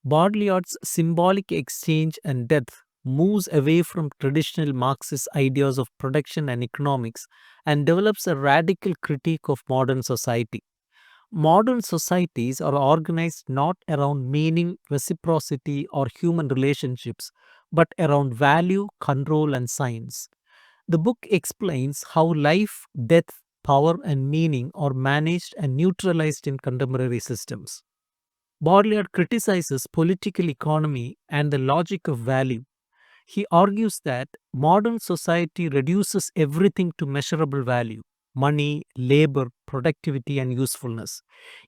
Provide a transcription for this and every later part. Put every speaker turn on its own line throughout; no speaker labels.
Baudrillard's symbolic exchange and death moves away from traditional Marxist ideas of production and economics and develops a radical critique of modern society. Modern societies are organized not around meaning, reciprocity, or human relationships, but around value, control, and science. The book explains how life, death, power, and meaning are managed and neutralized in contemporary systems. Baudrillard criticizes political economy and the logic of value. He argues that modern society reduces everything to measurable value: money, labor, productivity, and usefulness.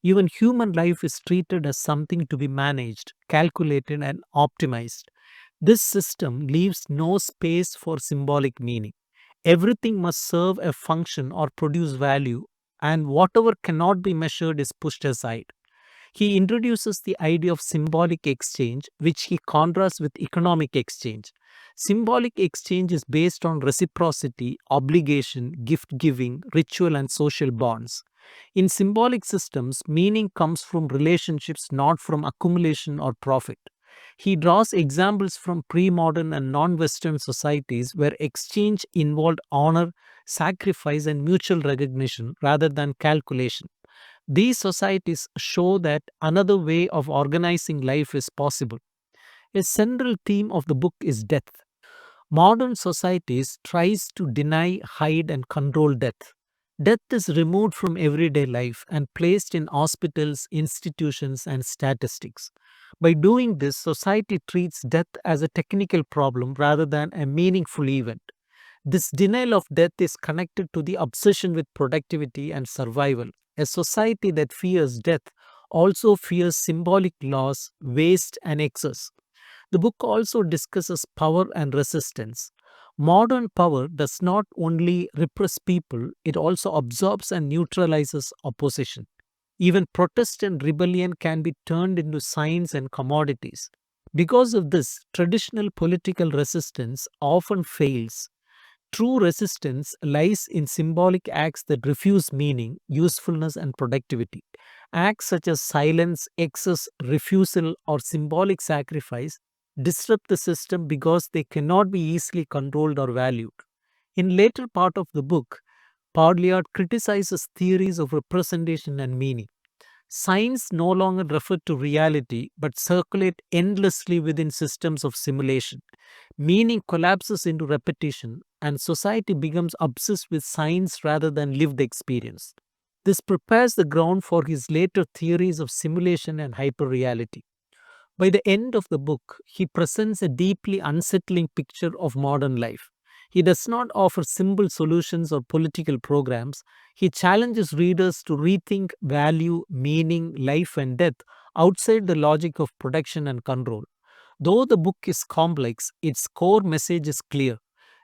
Even human life is treated as something to be managed, calculated, and optimized. This system leaves no space for symbolic meaning. Everything must serve a function or produce value, and whatever cannot be measured is pushed aside. He introduces the idea of symbolic exchange, which he contrasts with economic exchange. Symbolic exchange is based on reciprocity, obligation, gift giving, ritual, and social bonds. In symbolic systems, meaning comes from relationships, not from accumulation or profit. He draws examples from pre modern and non Western societies where exchange involved honor, sacrifice, and mutual recognition rather than calculation. These societies show that another way of organizing life is possible. A central theme of the book is death. Modern societies tries to deny, hide and control death. Death is removed from everyday life and placed in hospitals, institutions and statistics. By doing this, society treats death as a technical problem rather than a meaningful event. This denial of death is connected to the obsession with productivity and survival. A society that fears death also fears symbolic loss, waste, and excess. The book also discusses power and resistance. Modern power does not only repress people, it also absorbs and neutralizes opposition. Even protest and rebellion can be turned into signs and commodities. Because of this, traditional political resistance often fails. True resistance lies in symbolic acts that refuse meaning, usefulness, and productivity. Acts such as silence, excess, refusal, or symbolic sacrifice disrupt the system because they cannot be easily controlled or valued. In later part of the book, Baudrillard criticizes theories of representation and meaning. Signs no longer refer to reality but circulate endlessly within systems of simulation. Meaning collapses into repetition, and society becomes obsessed with science rather than lived experience. This prepares the ground for his later theories of simulation and hyperreality. By the end of the book, he presents a deeply unsettling picture of modern life. He does not offer simple solutions or political programs. He challenges readers to rethink value, meaning, life, and death outside the logic of production and control. Though the book is complex, its core message is clear.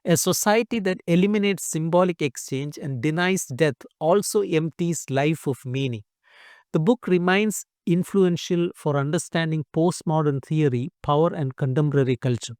A society that eliminates symbolic exchange and denies death also empties life of meaning. The book remains influential for understanding postmodern theory, power, and contemporary culture.